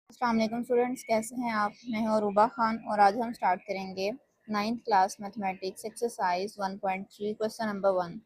अस्सलाम वालेकुम स्टूडेंट्स, कैसे हैं आप। मैं हूं रूबा खान और आज हम स्टार्ट करेंगे 9th class mathematics exercise 1.3 question number 1।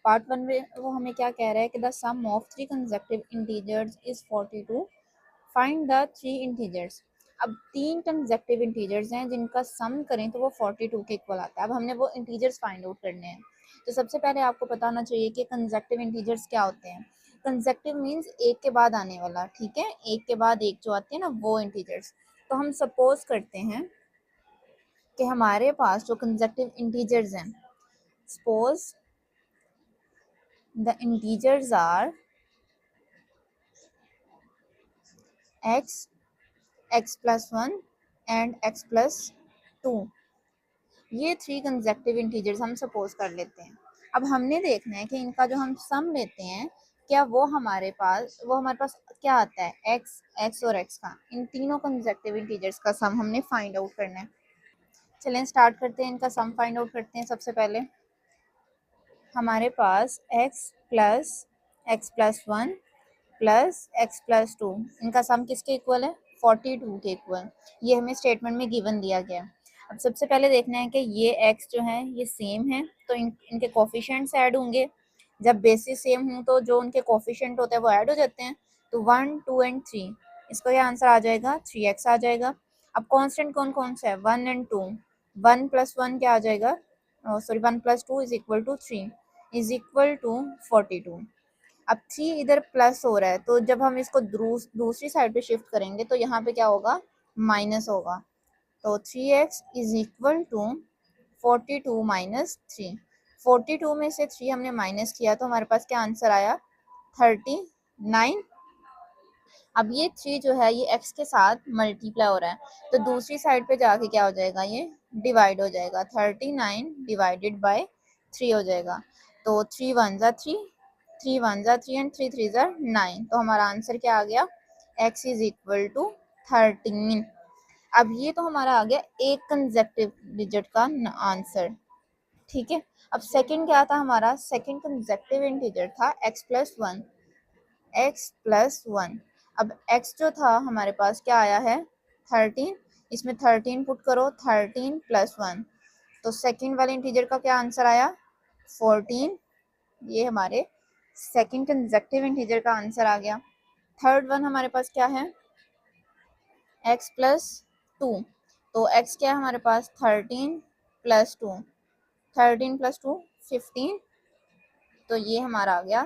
Part 1 में वो हमें क्या कह रहा है कि the sum of three consecutive integers is 42, find the three integers. अब तीन कंसेक्यूटिव इंटीजर्स हैं जिनका सम करें तो वो 42 के इक्वल आता है। अब हमने वो इंटीजर्स फाइंड आउट करने हैं। तो सबसे पहले आपको पता होना चाहिए कि कंसेक्यूटिव इंटीजर्स क्या होते हैं। कंसेक्यूटिव मींस एक के बाद आने वाला, ठीक है, एक के बाद एक जो आते हैं ना वो इंटीजर्स। तो हम सपोज करते हैं कि हमारे पास जो कंसेक्यूटिव इंटीजर्स हैं, suppose the integers are x, x+1 and x+2। ये थ्री कंसेक्यूटिव इंटीजर्स हम सपोज कर लेते हैं। अब हमने देखना है कि इनका जो हम सम लेते हैं क्या वो हमारे पास क्या आता है, x और x का, इन तीनों कंसेक्यूटिव इंटीजर्स का सम हमने फाइंड आउट करना है। चलें स्टार्ट करते हैं, इनका सम फाइंड आउट करते हैं। सबसे पहले हमारे पास x+1 प्लस x+2, इनका सम किसके इक्वल है, 42 के इक्वल। ये हमें स्टेटमेंट में गिवन दिया गया। अब सबसे पहले देखना है कि ये x जो है ये सेम है तो इनके कोफिशिएंट्स ऐड होंगे। जब बेसिस सेम हो तो जो उनके कोफिशिएंट होते हैं वो ऐड हो जाते हैं। तो 1, 2 एंड 3, इसका ये आंसर आ जाएगा 3x आ जाएगा। अब कांस्टेंट कौन कौन सा है, 1 एंड 2। 1 + 1 क्या आ जाएगा, sorry 1 + 2 is equal to 3 is equal to 42। अब 3 इधर प्लस हो रहा है तो जब हम इसको दूसरी साइड पे शिफ्ट करेंगे तो यहाँ पे क्या होगा, माइनस होगा। तो 3x is equal to 42 minus 3। 42 में से 3 हमने माइनस किया तो हमारे पास क्या आंसर आया, 39। अब ये 3 जो है ये x के साथ मल्टीप्लाई हो रहा है तो दूसरी साइड पे जाके क्या हो जाएगा, ये डिवाइड हो जाएगा। 39 डिवाइडेड बाय 3 हो जाएगा। तो 3 1 जा 3, 3 1 जा 3 एंड 3 3 जा 9। तो हमारा आंसर क्या आ गया, x इज इक्वल टू 13। अब ये तो हमारा आ गया एक कंसेक्यूटिव डिजिट का आंसर, ठीक है। अब सेकंड क्या था हमारा, सेकंड कंसेक्यूटिव इंटीजर था x+1, x+1। अब x जो था हमारे पास क्या आया है, 13। इसमें 13 पुट करो, 13 + 1, तो सेकंड वाले इंटीजर का क्या आंसर आया, 14। ये हमारे सेकंड कंसेक्यूटिव इंटीजर का आंसर आ गया। थर्ड वन हमारे पास क्या है, x+2। तो x क्या है हमारे पास, 13 + 2, 13 + 2 15। तो ये हमारा आ गया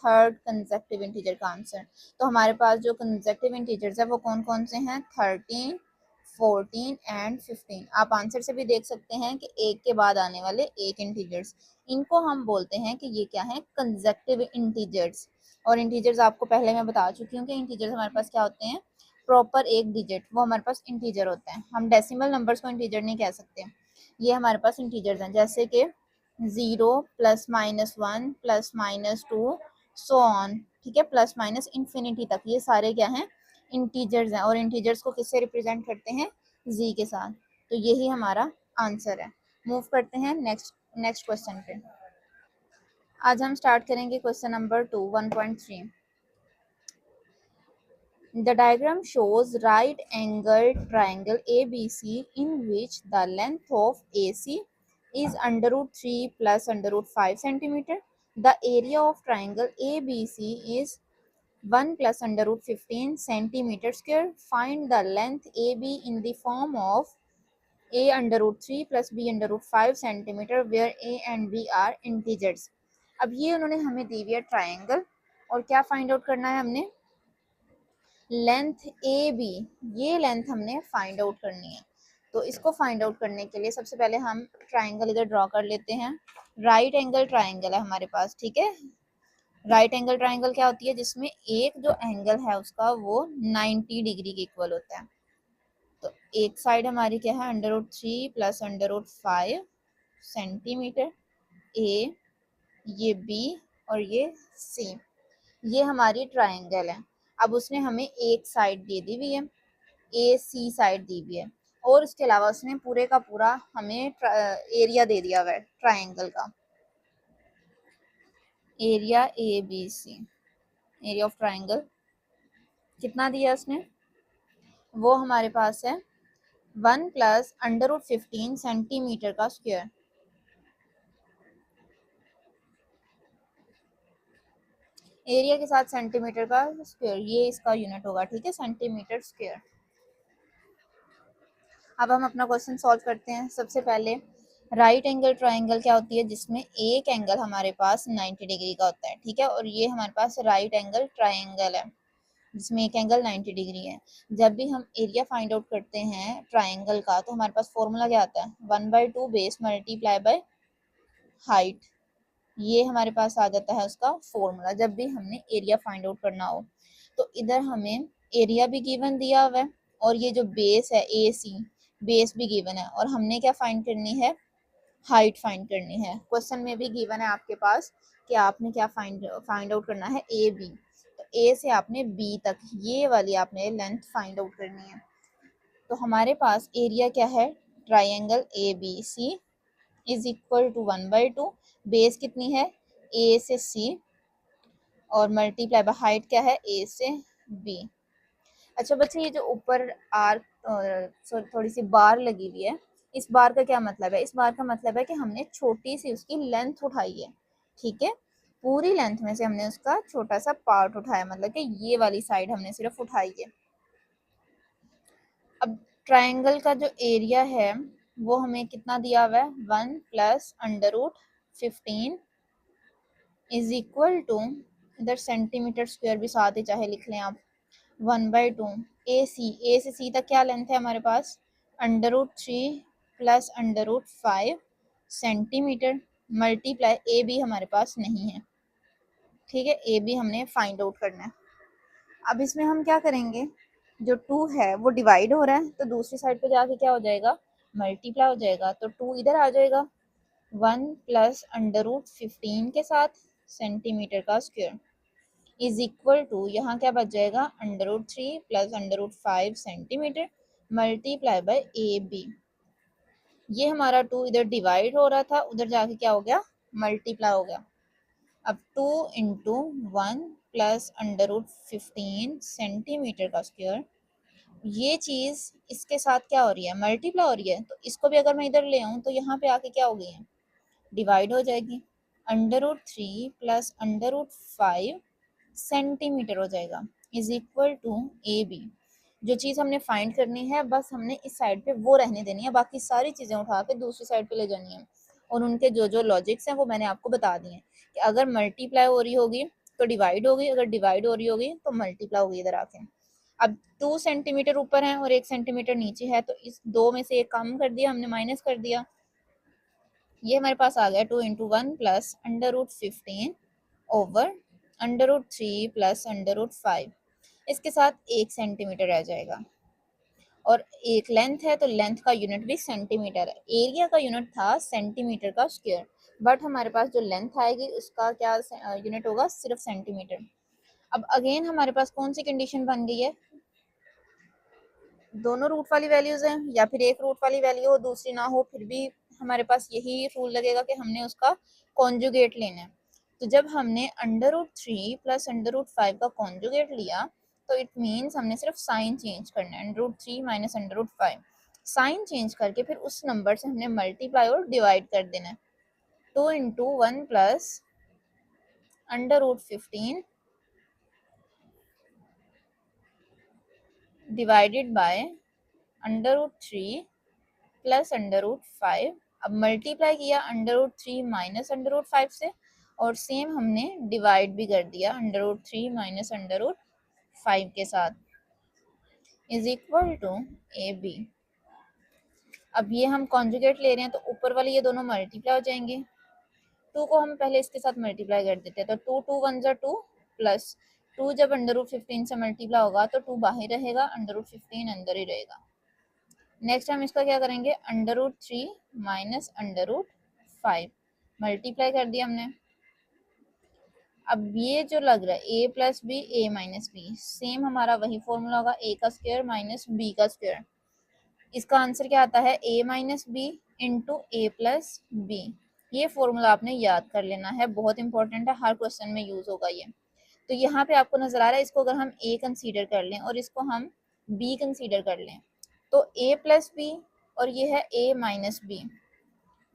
थर्ड कंसेक्यूटिव इंटीजर का आंसर। तो हमारे पास जो कंसेक्यूटिव इंटीजर्स है वो कौन कौन से हैं, 13, 14 एंड 15। आप आंसर से भी देख सकते हैं कि एक के बाद आने वाले एक इंटीजर्स, इनको हम बोलते हैं कि ये क्या है, कंसेक्यूटिव इंटीजर्स। और इंटीजर्स आपको पहले मैं बता चुकी हूँ कि इंटीजर्स हमारे पास क्या होते हैं, प्रॉपर एक डिजिट वो हमारे पास इंटीजर होता है। हम डेसिमल नंबर्स को इंटीजर नहीं कह सकते। ये हमारे पास इंटीजर्स हैं, जैसे कि 0 +-1 +-2 सो ऑन, ठीक है, प्लस माइनस इंफिनिटी तक, ये सारे क्या हैं, इंटीजर्स हैं। और इंटीजर्स को किससे रिप्रेजेंट करते हैं, z के साथ। तो यही हमारा आंसर है। मूव करते हैं नेक्स्ट क्वेश्चन पे। आज हम स्टार्ट करेंगे question number 2 1.3। The diagram shows right angled triangle ABC in which the length of AC is √3 plus √5 centimeter. The area of triangle ABC is 1 plus √15 centimeter square. Find the length AB in the form of A √3 plus B √5 centimeter where A and B are integers. अब ये उन्होंने हमें दी हुई है triangle और क्या find out करना है हमने, लेंथ ए बी, ये लेंथ हमने फाइंड आउट करनी है। तो इसको फाइंड आउट करने के लिए सबसे पहले हम ट्राइंगल इधर ड्रॉ कर लेते हैं। राइट एंगल ट्राइंगल है हमारे पास, ठीक है। राइट एंगल ट्राइंगल क्या होती है, जिसमें एक जो एंगल है उसका वो 90 डिग्री के इक्वल होता है। तो एक साइड हमारी क्या है, √3 प्लस √5 सेंटीमीटर ए, ये बी और ये सी, ये हमारी ट्राइंगल है। अब उसने हमें एक साइड दे दी हुई है, ए सी साइड दी हुई है, और उसके अलावा उसने पूरे का पूरा हमें एरिया दे दिया हुआ है ट्राइंगल का। Area ABC, area of triangle कितना दिया उसने, वो हमारे पास है 1 प्लस अंडर रूट 15 सेंटीमीटर का स्क्वायर। एरिया के साथ सेंटीमीटर का स्क्वायर, ये इसका यूनिट होगा, ठीक है, सेंटीमीटर स्क्वायर। अब हम अपना क्वेश्चन सॉल्व करते हैं। सबसे पहले राइट एंगल ट्राइंगल क्या होती है, जिसमें एक एंगल हमारे पास 90 डिग्री का होता है, ठीक है, और ये हमारे पास राइट एंगल ट्राइंगल है जिसमें एक एंगल 90 डिग्री है। जब भी हम एरिया फाइंड आउट करते हैं ट्राइंगल का तो हमारे पास फॉर्मूला क्या आता है, 1/2 बेस मल्टीप्लाई बाय हाइट। ये हमारे पास आ जाता है उसका फॉर्मूला जब भी हमने एरिया फाइंड आउट करना हो। तो इधर हमें एरिया भी गिवन दिया हुआ है और ये जो बेस है ए सी, बेस भी गिवन है, और हमने क्या फाइंड करनी है, हाइट फाइंड करनी है। क्वेश्चन में भी गिवन है आपके पास कि आपने क्या फाइंड आउट करना है, ए बी। तो ए से आपने बी तक ये वाली आपने लेंथ फाइंड आउट करनी है। तो हमारे पास एरिया क्या है, triangle A B C is equal to 1/2, base कितनी है ए से सी, और मल्टीप्लाई बाय हाइट क्या है ए से बी। अच्छा बच्चे, ये जो ऊपर आर थोड़ी सी बार लगी हुई है, इस बार का क्या मतलब है, इस बार का मतलब है कि हमने छोटी सी उसकी लेंथ उठाई है, ठीक है, पूरी लेंथ में से हमने उसका छोटा सा पार्ट उठाया, मतलब कि ये वाली साइड हमने सिर्फ उठाई है। अब ट्राइंगल का जो एरिया है वो हमें कितना दिया हुआ है, 1 plus under root 15 is equal to, इधर सेंटीमीटर स्क्वायर भी साथ ही चाहे लिख लें आप, 1/2 ए से सी तक क्या लेंथ है हमारे पास, under root 3 plus under root 5 centimetre, multiply A B हमारे पास नहीं है, ठीक है, ए बी हमने फाइंड आउट करना है। अब इसमें हम क्या करेंगे, जो 2 है वो डिवाइड हो रहा है तो दूसरी साइड पे जाके क्या हो जाएगा, मल्टीप्लाई हो जाएगा, तो 2 इधर आ जाएगा 1 प्लस अंडर रूट 15 के साथ सेंटीमीटर का स्क्वायर इज इक्वल टू, यहाँ क्या बच जाएगा, under root 3 plus under root 5 centimetre multiply by A B. ये हमारा 2 इधर डिवाइड हो रहा था, उधर जाके क्या हो गया, मल्टीप्लाई हो गया। अब 2 into 1 plus under root 15 centimetre का स्क्वायर, ये चीज इसके साथ क्या हो रही है, मल्टीप्लाई हो रही है, तो इसको भी अगर मैं इधर ले आऊं तो यहाँ पे आके क्या हो गई है, डिवाइड हो जाएगी, under root 3 plus under root 5 centimetre हो जाएगा is equal to A B. जो चीज हमने फाइंड करनी है बस हमने इस साइड पे वो रहने देनी है, बाकी सारी चीजें उठा के दूसरी साइड पे ले जानी है, और उनके जो जो लॉजिक्स हैं वो मैंने आपको बता दिए हैं कि अगर मल्टीप्लाई हो रही होगी तो डिवाइड होगी, अगर डिवाइड हो रही होगी तो मल्टीप्लाई होगी इधर आके। अब 2 सेंटीमीटर ऊपर है और 1 सेंटीमीटर नीचे है, तो इस दो में से एक कम कर दिया हमने, माइनस कर दिया, ये हमारे पास आ गया 2 into 1 plus under root 15 over under root 3 plus under root 5, इसके साथ 1 सेंटीमीटर रह जाएगा, और एक लेंथ है तो लेंथ का यूनिट भी सेंटीमीटर है। एरिया का यूनिट था सेंटीमीटर का स्क्वायर, बट हमारे पास जो लेंथ आएगी उसका क्या यूनिट होगा, सिर्फ सेंटीमीटर। अब अगेन हमारे पास कौन सी कंडीशन बन गई है, दोनों रूट वाली वैल्यूज हैं, या फिर एक रूट वाली वैल्यू हो दूसरी ना हो, फिर भी हमारे पास यही रूल लगेगा कि हमने उसका कॉन्जुगेट लेना है। तो जब हमने under root 3 plus under root 5 का कॉन्जुगेट लिया तो इट मीन्स हमने सिर्फ साइन चेंज करना है, under root 3 minus under root 5, sign change करके फिर उस नंबर से हमने मल्टीप्लाई और डिवाइड कर देना है। 2 into 1 plus under root 15 divided by under root 3 plus under root 5, अब मल्टीप्लाई किया under root 3 minus under root 5 से, और सेम हमने डिवाइड भी कर दिया under root 3 minus under root 5 के साथ is equal to A B. अब ये हम कॉन्जुगेट ले रहे हैं तो ऊपर वाले ये दोनों मल्टीप्लाई हो जाएंगे, 2 को हम पहले इसके साथ मल्टीप्लाई कर देते हैं, तो 2 2 1 जा 2 प्लस 2 जब अंडर रूट 15 से मल्टीप्लाई होगा तो 2 बाहर रहेगा, अंडर रूट 15 अंदर ही रहेगा। नेक्स्ट हम इसका क्या करेंगे, under root 3 minus under root 5 multiply कर दिया हमने। अब ये जो लग रहा है A plus B A minus B, same हमारा वही फॉर्मूला होगा, ए का स्क्वायर माइनस बी का स्क्वायर। इसका आंसर क्या आता है, A minus B into A plus B. ये फॉर्मूला आपने याद कर लेना है, बहुत इंपॉर्टेंट है, हर क्वेश्चन में यूज होगा ये। तो यहाँ पे आपको नजर आ रहा है, इसको अगर हम ए कंसीडर कर लें और इसको हम बी कंसीडर कर लें, तो a प्लस बी और ये है a माइनस बी,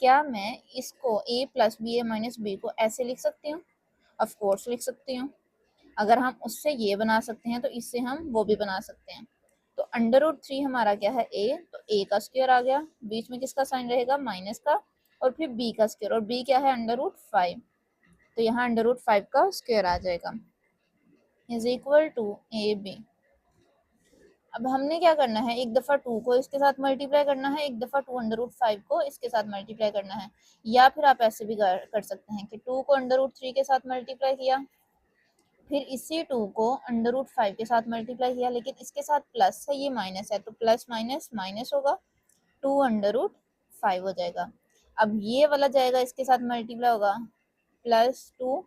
क्या मैं इसको a plus B A minus B को ऐसे लिख सकती हूँ? ऑफ कोर्स लिख सकती हूँ। अगर हम उससे ये बना सकते हैं तो इससे हम वो भी बना सकते हैं। तो अंडर रूट 3 हमारा क्या है a, तो a का स्क्वायर आ गया, बीच में किसका साइन रहेगा? माइनस का, और फिर b का स्क्वायर, और b क्या है? अंडर रूट 5, तो यहाँ अंडर रूट 5 का स्क्वायर आ जाएगा, is equal to A B. अब हमने क्या करना है, एक दफ़ा 2 को इसके साथ मल्टीप्लाई करना है, एक दफ़ा 2 अंडर रूट 5 को इसके साथ मल्टीप्लाई करना है, या फिर आप ऐसे भी कर सकते हैं कि 2 को अंडर रूट 3 के साथ मल्टीप्लाई किया, फिर इसी 2 को अंडर रूट 5 के साथ मल्टीप्लाई किया, लेकिन इसके साथ प्लस है, ये माइनस है, तो प्लस माइनस माइनस होगा, 2 अंडर रूट 5 हो जाएगा। अब ये वाला जाएगा इसके साथ मल्टीप्लाई होगा, प्लस 2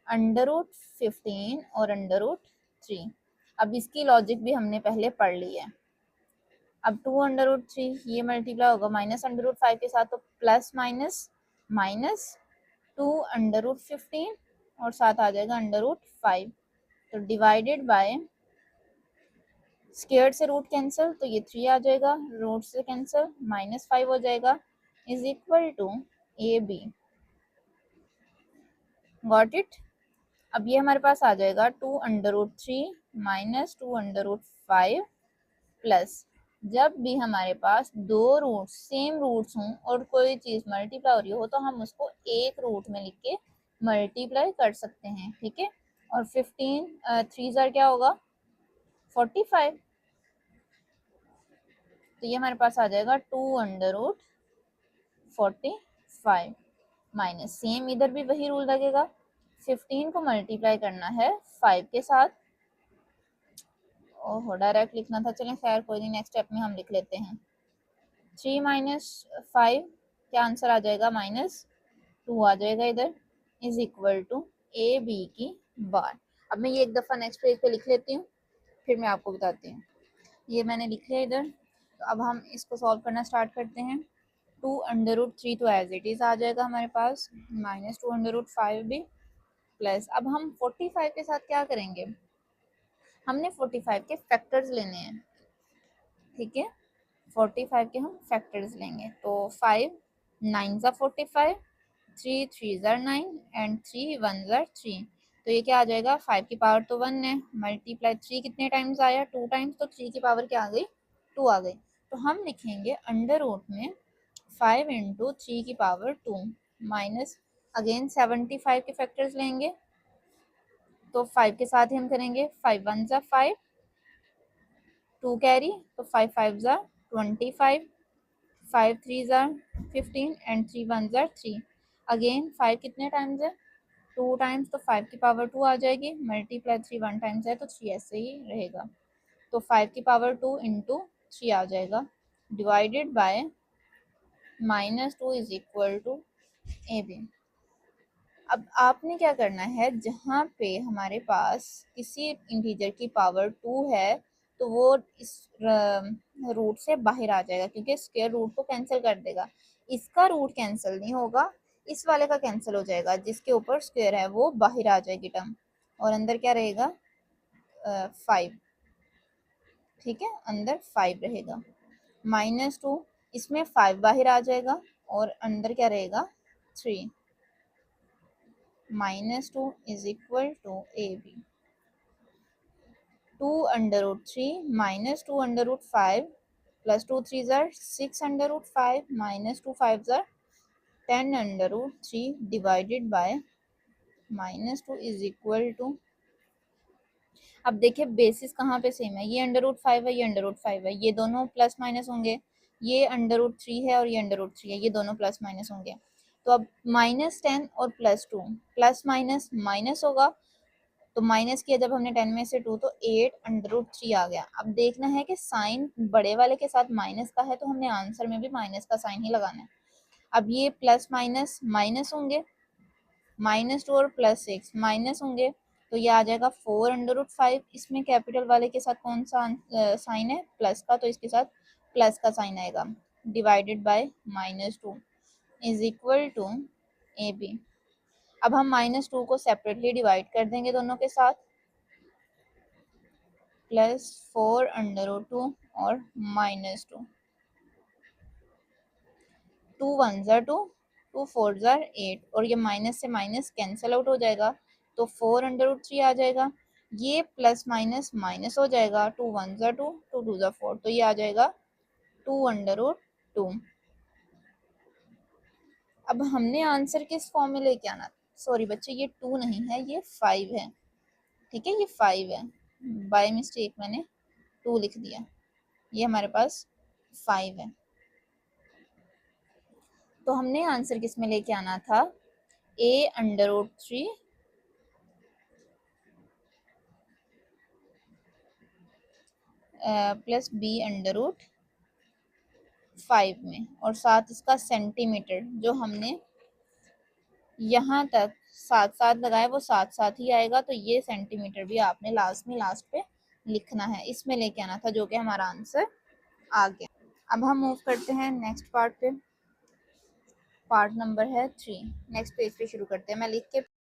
अंडर रूट 15 और अंडर रूट 3। अब इसकी लॉजिक भी हमने पहले पढ़ ली है। अब 2 अंडर रूट 3 ये मल्टीप्लाई होगा माइनस अंडर रूट 5 के साथ, तो plus minus minus 2 under root 15 और साथ आ जाएगा अंडर रूट 5, तो डिवाइडेड बाय, स्क्वायर से रूट कैंसिल, तो ये 3 आ जाएगा, रूट से कैंसिल, -5 हो जाएगा, is equal to A B. Got it? अब ये हमारे पास आ जाएगा 2 under root 3 minus 2 under root 5 plus, जब भी हमारे पास दो रूट सेम रूट्स हों और कोई चीज़ मल्टीप्लाई हो रही हो तो हम उसको एक रूट में लिख के मल्टीप्लाई कर सकते हैं, ठीक है। और 15 3 ज़ार क्या होगा? 45, तो ये हमारे पास आ जाएगा 2 अंडर रूट 45 माइनस, सेम इधर भी वही रूल लगेगा, 15 को मल्टीप्लाई करना है 5 के साथ, ओहो डायरेक्ट लिखना था, चलें खैर कोई नहीं, नेक्स्ट स्टेप में हम लिख लेते हैं। 3 माइनस 5 क्या आंसर आ जाएगा? -2 आ जाएगा इधर, is equal to A B की बार। अब मैं ये एक दफ़ा नेक्स्ट पेज पे लिख लेती हूँ, फिर मैं आपको बताती हूँ। ये मैंने लिख लिया इधर, तो अब हम इसको सॉल्व करना स्टार्ट करते हैं। 2 अंडर रूट 3 तो एज इट इज़ आ जाएगा हमारे पास, -2 अंडर रूट 5 भी, प्लस अब हम 45 के साथ क्या करेंगे, हमने 45 के फैक्टर्स लेने हैं, ठीक है। 45 के हम फैक्टर्स लेंगे, तो 5 9 ज़ा 45, 3 3 ज़ा 9 एंड 3 1 ज़ा 3, तो ये क्या आ जाएगा? 5 की पावर तो 1 है, मल्टीप्लाई 3 कितने टाइम्स आया? 2 टाइम्स, तो 3 की पावर क्या आ गई? 2 आ गई, तो हम लिखेंगे अंडर रूट में 5 इंटू 3 की पावर 2 माइनस, अगेन 75 के फैक्टर्स लेंगे, तो 5 के साथ ही हम करेंगे, 5 1 ज़ा 5, 2 कैरी, तो 5 5 ज़ा 25, 5 3 ज़ा 15 एंड 3 1 ज़ा 3, अगेन 5 कितने टाइम्स है? 2 टाइम्स, तो 5 की पावर 2 आ जाएगी, मल्टीप्लाई 3 1 टाइम्स है तो 3 ऐसे ही रहेगा, तो 5 की पावर 2 इंटू 3 आ जाएगा, divided by -2 is equal to A B. अब आपने क्या करना है, जहाँ पे हमारे पास किसी इंटीजर की पावर 2 है तो वो इस रूट से बाहर आ जाएगा, क्योंकि स्क्वायर रूट को कैंसिल कर देगा, इसका रूट कैंसिल नहीं होगा, इस वाले का कैंसिल हो जाएगा, जिसके ऊपर स्क्वायर है वो बाहर आ जाएगी टर्म, और अंदर क्या रहेगा? 5, ठीक है, अंदर 5 रहेगा, -2, इसमें 5 बाहर आ जाएगा और अंदर क्या रहेगा? 3, -2 is equal to A B. 2 under root 3 -2 under root 5 plus 2 3 ज़ार 6 अंडर रूट 5 -2 5 ज़ार 10 under root 3 divided by -2 is equal to, अब देखिए बेसिस कहाँ पे सेम है, ये अंडर रूट 5 है, ये अंडर रूट 5 है, ये दोनों प्लस माइनस होंगे, ये अंडर रूट 3 है और ये अंडर रूट 3 है, ये दोनों प्लस माइनस होंगे, तो अब -10 और +2 प्लस माइनस माइनस होगा, तो माइनस किया जब हमने 10 में से 2, तो 8 अंडर रूट 3 आ गया। अब देखना है कि साइन बड़े वाले के साथ माइनस का है तो हमने आंसर में भी माइनस का साइन ही लगाना है। अब ये प्लस माइनस माइनस होंगे, -2 और +6 माइनस होंगे, तो ये आ जाएगा 4 अंडर रूट 5, इसमें कैपिटल वाले के साथ कौन सा साइन है? प्लस का, तो इसके साथ प्लस का साइन आएगा, divided by -2 is equal to A B. अब हम -2 को सेपरेटली डिवाइड कर देंगे दोनों के साथ, प्लस 4√2 और -2। 2 1 ज़ा 2, 2 4 ज़ा 8 और ये माइनस से माइनस कैंसिल आउट हो जाएगा तो 4√3 आ जाएगा। ये प्लस माइनस माइनस हो जाएगा, 2 1 ज़ा 2, 2 2 ज़ा 4 तो ये आ जाएगा 2√2। अब हमने आंसर किस फॉर्म में लेके आना, सॉरी बच्चे ये 2 नहीं है ये 5 है, ठीक है ये 5 है, बाय मिस्टेक मैंने 2 लिख दिया, ये हमारे पास 5 है। तो हमने आंसर किस में लेके आना था, a√3 प्लस b√5 में और साथ इसका सेंटीमीटर जो हमने यहाँ तक साथ साथ लगाया वो साथ साथ ही आएगा, तो ये सेंटीमीटर भी आपने लास्ट पे लिखना है, इसमें लेके आना था जो कि हमारा आंसर आ गया। अब हम मूव करते हैं नेक्स्ट पार्ट पे, पार्ट नंबर है 3। नेक्स्ट पेज पे शुरू करते हैं, मैं लिख के